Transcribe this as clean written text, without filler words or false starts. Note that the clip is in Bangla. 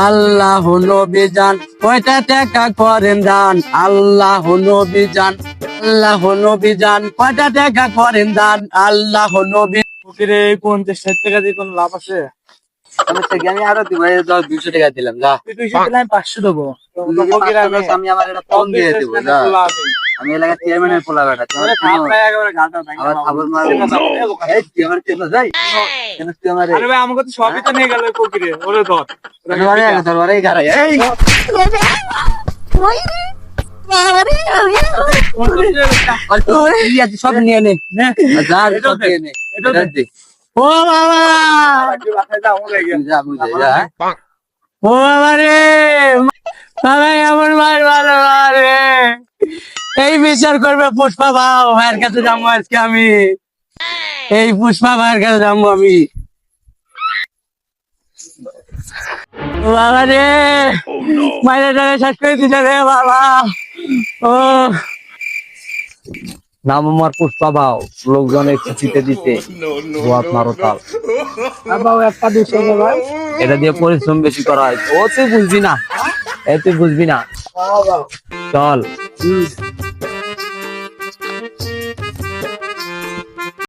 আল্লাহ নবী জান কয়টা টাকা করেন দান, আল্লাহ নবী জান, আল্লাহ নবী জান কয়টা টাকা করেন দান, আল্লাহ নবী। ফকিরে 50-60 টাকা দিয়ে কোনো লাভ আছে? আমি আরো দিব, 200 টাকা দিলাম যা। তুই 200 দিলে আমি 500 দেবো। ফকির আমি আমি আমার এটা কম দিয়ে দেবো যা। আমি এলাকার চেয়ারম্যানের পোলা বেটা, তোমার আবার খবর মারবো। এই তুই আমার চেনা যাই কেন, তুই আমার আরে ভাই আমাকে তো সবই তো নিয়ে গেল ওই ফকিরে, ওরে ধর। দরবারে গাড়াই এই সব নিয়ে নে যা, সব নিয়ে নে। এটা দে। ও বাবা, যা বুঝে যা। ও বাবা রে, বাবা এমন মার ভালো রে। এই বিচার করবে পুষ্পা ভাও, ভাইয়ের কাছে যাবো আজকে আমি। এই পুষ্পা ভাইয়ের কাছে যাবো আমি। ও বাবা রে, মায়ের টাকা শেষ করে দিতে রে বাবা। ও নাম আমার পুষ্পা ভাও, লোকজনের খুশিতে দিতে গোয়াত মারতাল। বাবা একটা 200 দে ভাই। এটা দিয়ে পরিশ্রম বেশি করা হয়। ও তুই বুঝবি না, এ তুই বুঝবি না। চল।